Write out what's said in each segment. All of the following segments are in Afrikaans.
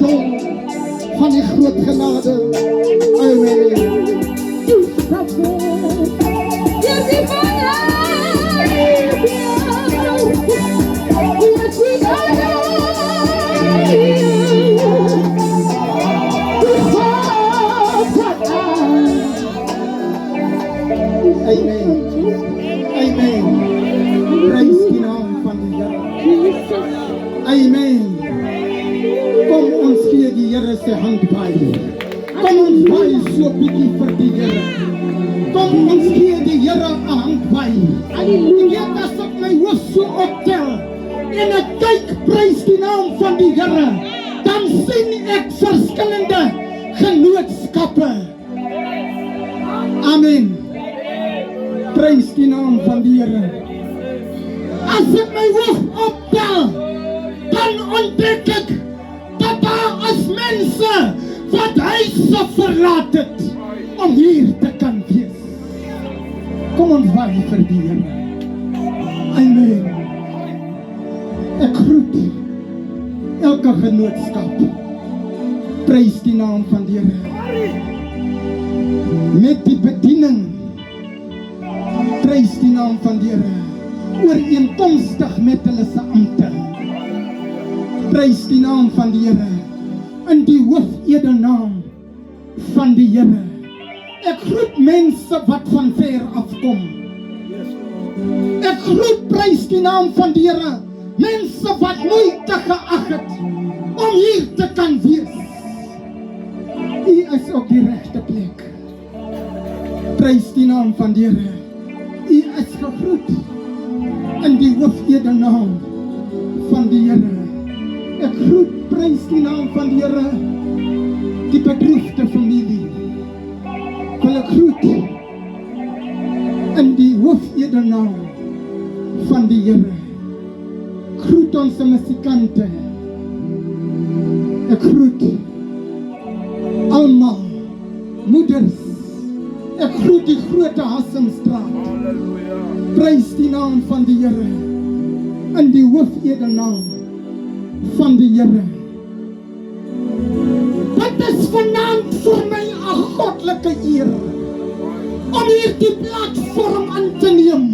mantel van die groot genade. Amen. Amen. Amen. Prys die naam van die Here. Amen. Kom ons gee die Here sy hand by. Kom ons by so bietjie vir die Here. Kom ons gee die Here 'n hand by. Halleluja. As ek my hoof so optel en ek kyk prys die naam van die Here, dan sien ek verskillende genootskappe. Amen. Prys die naam van die Here. As ek my hoof optel, dan ontdek ek dat daar is mense wat huise verlaat het om hier te kan wees. Kom ons waai vir die Here. Amen. Ek groet elke genootskap. Prys die naam van die Here. Met die bediening. Prys die naam van die Here. Ooreenkomstig met hulle se ampte. Prys die naam van die Here. In die hoofedenaam van die Here. Ek groet mense wat van ver afkom. Ek groet prys die naam van die Here. Mense wat moeite geag het om hier te kan wees. U is op die regte plek. Prys die naam van die Here. U is gegroet in die hoofedenaam van die Here. Ek groet prys die naam van die Here, die bedroefde familie. Ek groet in die hoofedenaam van die Here. Groet ons musikante. Ek groet almal moeders. Ek groet die groot Hassemstraat. Prys die naam van die Here in die hoofedenaam van die Here. Dit is vanaand vir my 'n goddelike eer om hierdie platform aan te neem.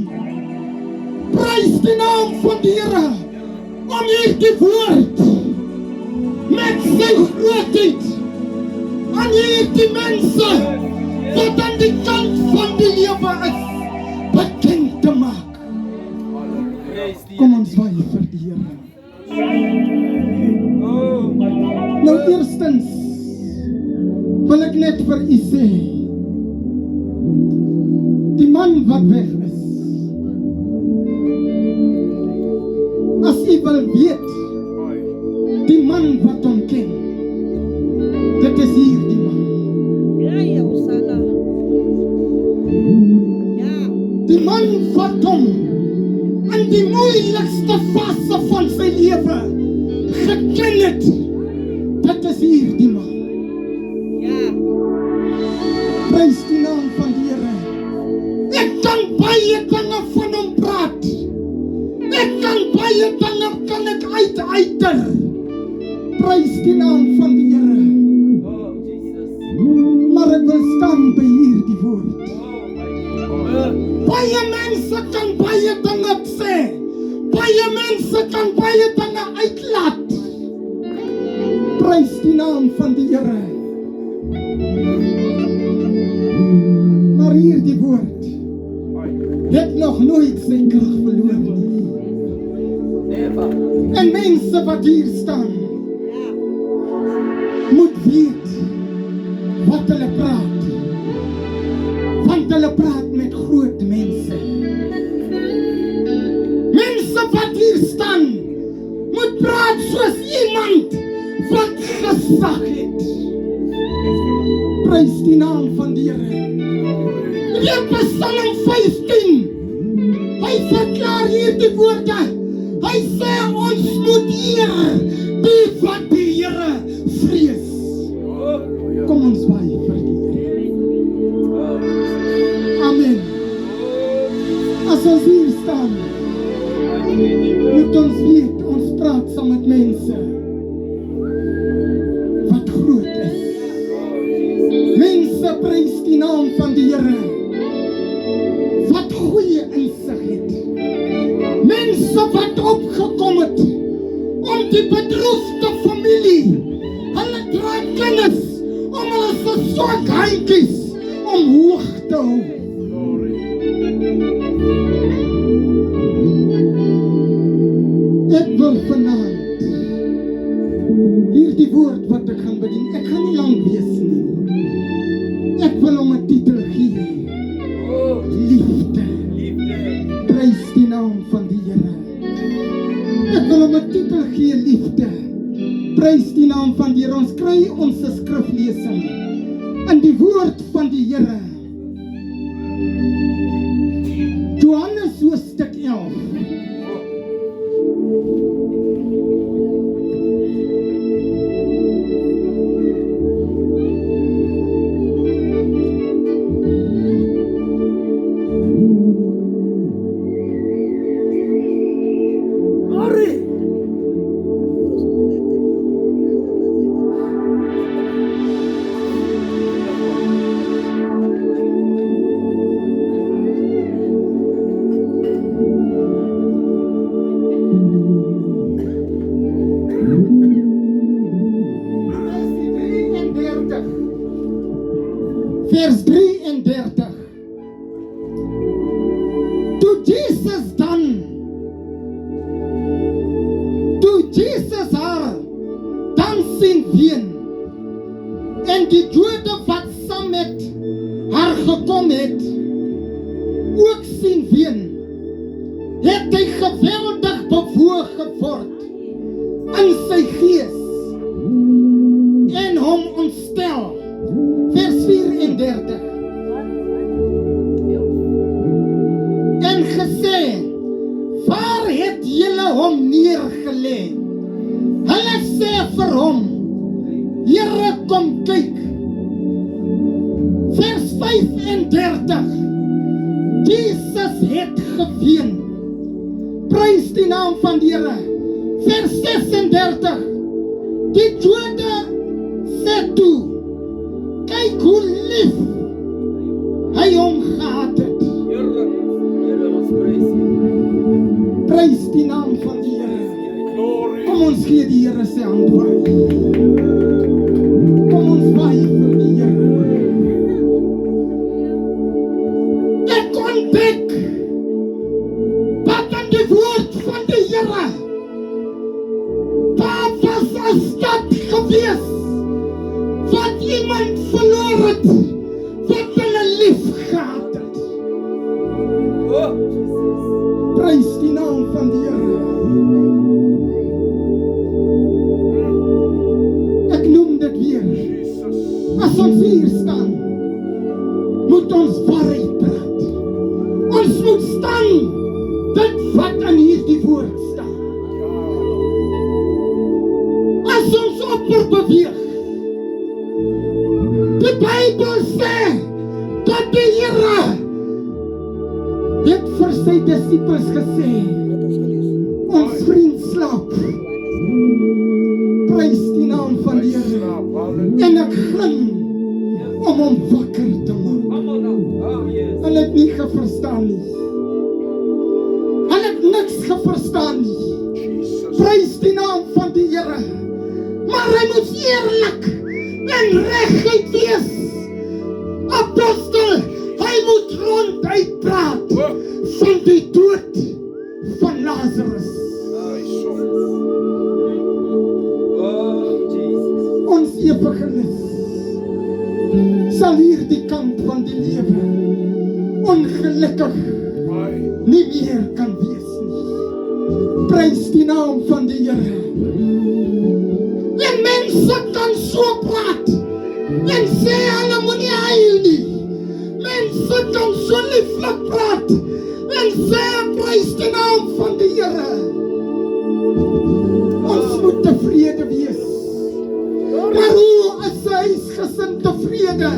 Prys die naam van die Here om hierdie woord met sy grootheid aan hierdie mense wat aan die kant van die lewe is bekend te maak. Kom ons waai vir die Here. Nou eerstens wil ek net vir u sê, die man wat weg is, as u wil weet, die man wat hom ken, dit is hier die man. Die man wat hom in die moeilikste fase van sy lewe geken het, dit is hier die man. Prys die naam van die Here. Ek kan baie dinge van hom praat. Ek kan baie dinge kan ek uiter. Prys die naam van die Here. Maar ek wil staan by hierdie woord. Baie mense kan baie dinge sê. Baie mense kan baie dinge uitlaat. Prys die naam van die Here. Maar hierdie woord het nog nooit sy krag verloor nie. En mense wat hier staan moet weet wat hulle praat. Want hulle praat met groot mense. Mense wat hier staan moet praat soos iemand wat gesag het. Prys die naam van die Here. Lees Psalm 15. Hy verklaar hier die woorde. Hy sê ons moet eer die wat die Here vrees. Kom ons waai vir die Here. Amen. As ons hier staan, moet ons weet, ons praat saam met mense. Prys die naam van die Here. Wat goeie insig het. Mense wat opgekom het om die bedroefde familie, hulle dra kennis om hulle se swak handjies omhoog te hou. Ek wil vanaand hierdie woord wat ek gaan bedien, ek gaan nie lang wees nie. Ek wil hom 'n titel gee. Liefde. Prys die naam van die Here. Ek wil hom 'n titel gee, liefde. Prys die naam van die Here. Ons kry ons skriflesing in die woord van die Here. Johannes hoofstuk 11. Vers 33. Toe Jesus haar dan sien ween, en die Jode wat saam met haar gekom het, ook sien ween, het hy geweldig bewoog geword in sy gees en hom ontstel. Vers 34. En gesê, waar het julle hom neergelê? Hulle sê vir hom, Here, kom kyk. Vers 35. Jesus het geween. Prys die naam van die Here. Vers 36. Die Jode sê toe, kyk hoe lief hy hom gehad het. Prys die naam van die Here. Kom ons gee die Here sy hand waai. Kom ons waai vir die Here. Ek ontdek dat in die woord van die Here daar was 'n stad gewees wat iemand verloor het, wat hulle lief gehad het. Prys die naam van die Here. Ek noem dit weer. As ons hier staan, moet ons waarheid praat. Ons moet staan dit wat in hierdie woord staan. As ons opper beweeg, die Bybel sê dat die Here het vir sy disippels gesê, ons vriend slaap. Prys die naam van die Here. En ek glim om hom wakker te maak. Hulle het nie geverstaan nie. Hulle het niks geverstaan nie. Prys die naam van die Here. Maar hy moet eerlik en reguit wees. Apostel, hy moet ronduit praat van die dood van Lazarus. Ons ewige lus sal hier die kant van die lewe ongelukkig nie meer kan wees nie. Prys die naam van die Here. En mense kan so praat en sê hulle moenie huil nie. Mense kan so lieflik praat en sê prys die naam van die Here. Ons moet tevrede wees. Maar hoe is hy gesin tevrede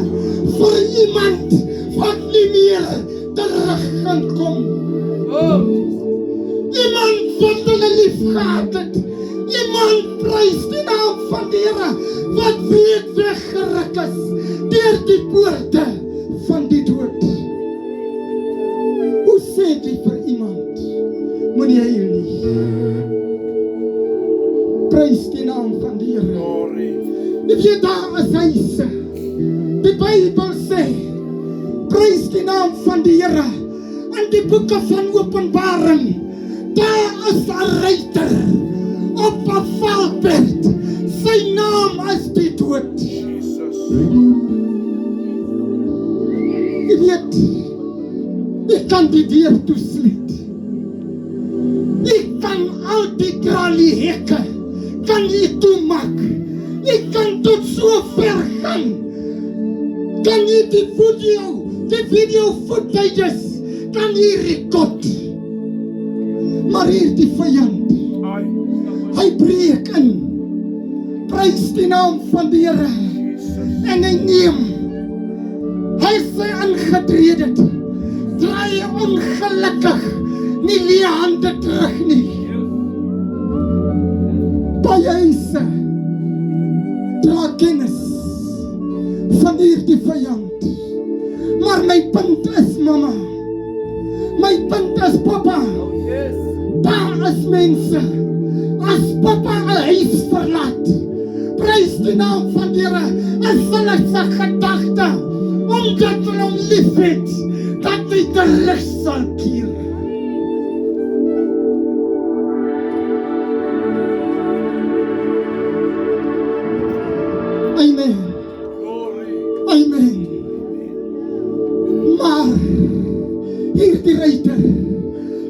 vir iemand wat nie meer terug kan kom? Iemand wat hulle lief gehad het Iemand prys die naam van die Here wat weet weggeruk is deur die poorte van die dood. Hoe sê jy vir iemand, moenie huil nie? Prys die naam van die Here. Weet jy, daar is huise. Die Bybel sê, prys die naam van die Here. In die boeke van Openbaring, daar is 'n ruiter op 'n veldbed. Sy naam is die dood. Jy weet, ek kan die deur toesluit. Ek kan al die traliehekke kan jy toemaak. Ek kan tot so ver gaan. Kan jy die video footages kan jy rekord. Maar hier die vyand, hy breek in. Prys die naam van die Here. En hy neem. Hy sê ingetrede. Draai ongelukkig nie die hande terug nie. Baie huise dra kennis van hierdie vyand. Maar my punt is, mama, my punt is, papa, daar is mense, as papa 'n huis verlaat, prys die naam van die Here, is hulle se gedagte, omdat hulle hom liefhet, dat hy terug sal keer. Amen. Amen. Maar hierdie ruiter,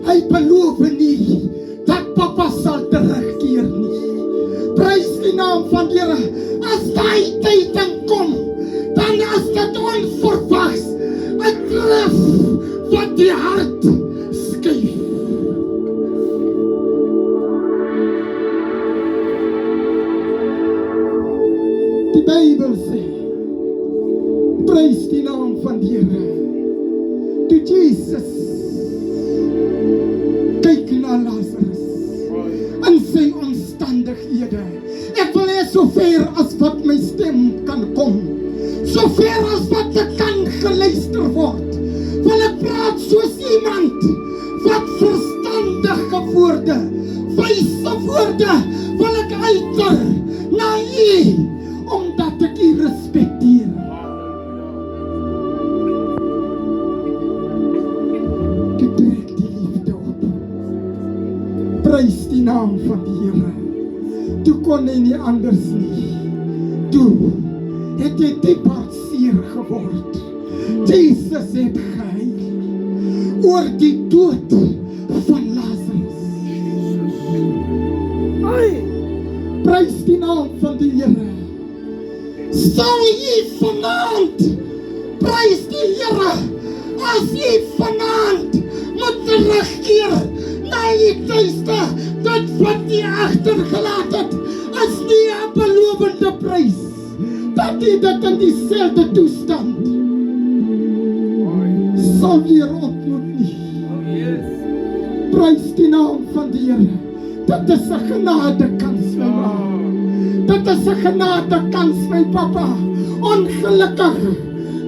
hy beloof nie dat papa sal terugkeer nie. Prys die naam van die Here. As daai tyd kom, dan is dit onverwags 'n klif wat die hart skuif. Die Bybel sê, prys die naam van die Here. Toe Jesus kyk na Lazarus in sy omstandighede. Ek wil hê so ver as wat my stem kan kom, so ver as wat ek kan geluister word, wil ek praat soos iemand wat verstandige woorde, wyse woorde, wil ek uiter na U, omdat ek U respekteer. Ek trek die liefde op. Prys die naam van die Here. Toe kon hy nie anders nie. Toe het hy diep hartseer geword. Jesus het gehuil oor die dood van Lazarus. Prys die naam van die Here. Sal jy vanaand prys die Here, as jy vanaand moet terugkeer na die tuiste, dit wat jy agtergelaat het, is nie 'n belovende prys, dat jy dit in dieselfde toestand sal weer ontmoet nie. Prys die naam van die Here. Dit is 'n genadekans, my ma. Dit is 'n genadekans, my papa. Ongelukkig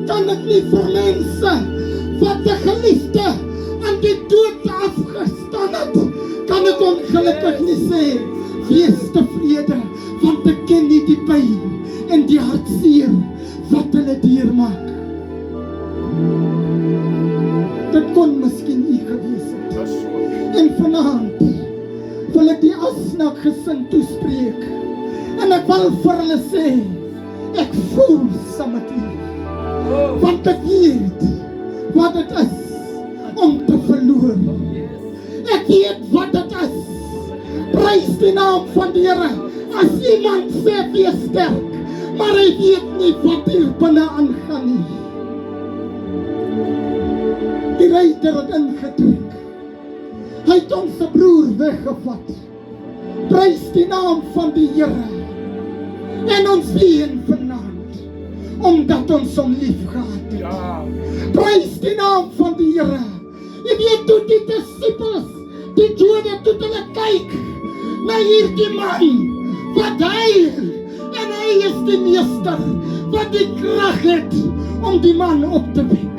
kan ek nie vir mense wat 'n geliefde aan die dood afgestaan het, kan ek ongelukkig nie sê, wees tevrede, want ek ken nie die pyn en die hartseer wat hulle deurmaak. Dit kon miskien U gewees het. En vanaand wil ek die Asnak gesin toespreek, en ek wil vir hulle sê, ek voel saam met U, want ek weet wat dit is om te verloor. Ek weet wat dit is. Prys die naam van die Here. As iemand sê wees sterk, maar hy weet nie wat hier binne aangaan nie. Die ruiter het ingetrek. Hy het ons broer weggevat. Prys die naam van die Here. En ons ween vanaand, omdat ons hom lief gehad het. Prys die naam van die Here. Jy weet toe die disippels, die Jode, toe hulle kyk na hierdie man wat huil en hy is die meester wat die krag het om die man op te wek.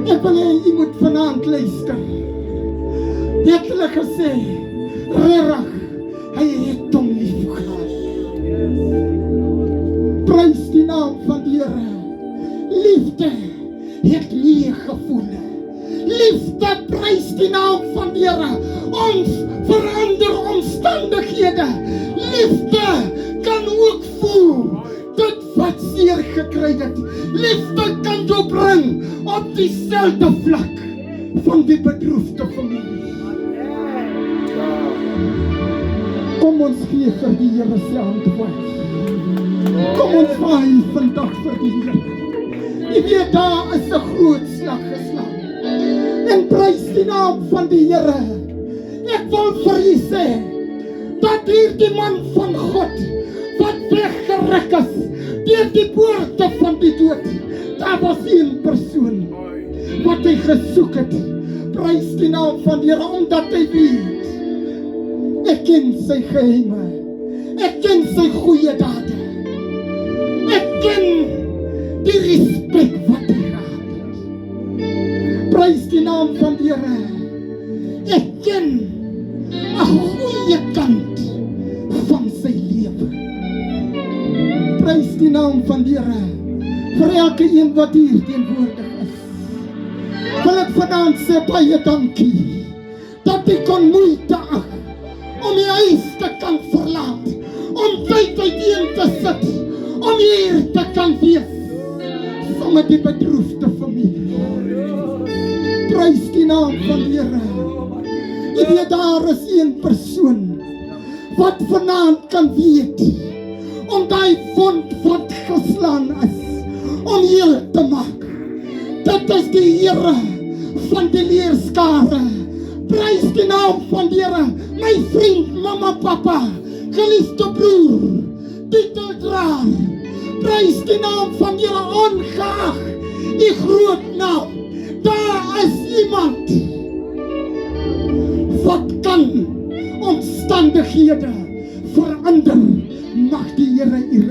Ek wil hê jy moet vanaand luister. Die het hulle gesê, regtig, hy het hom lief gehad. Prys die naam van die Here. Liefde het nie gevoel. Liefde prys die naam van die Here. Ons verander omstandighede. Liefde kan ook voel dit wat seer gekry het. Liefde kan jou bring op dieselfde vlak van die bedroefde familie. Kom ons gee vir die Here se antwoord. Kom ons vaai vandag vir die Here. Jy weet daar is 'n groot slag geslaan. En prys die naam van die Here. Ek wil vir u sê dat hierdie man van God wat weggeruk is deur die poorte van die dood, daar was een persoon wat hy gesoek het. Prys die naam van die Here omdat hy weet. Ek ken sy geheime. Ek ken sy goeie dade. Ek ken die respek wat hy gehad het. Prys die naam van die Here. Ek ken 'n goeie kant van sy lewe. Prys die naam van die Here. Vir elke een wat hier teenwoordig is, wil ek vanaand sê baie dankie dat ek kon moeite ag om die huis te kan verlaat, om tyd uiteen te sit, om hier te kan wees saam met die bedroefde familie. Prys die naam van die Here. Jy weet daar is een persoon wat vanaand kan weet om die wond wat geslaan is, om heel te maak. Dit is die Here van die leerskare. Prys die naam van die Here. My vriend, mama, papa, geliefde broer, titeldraer. Prys die naam van die Here ongeag die groot naam. Daar is iemand wat kan omstandighede verander. Mag die Here u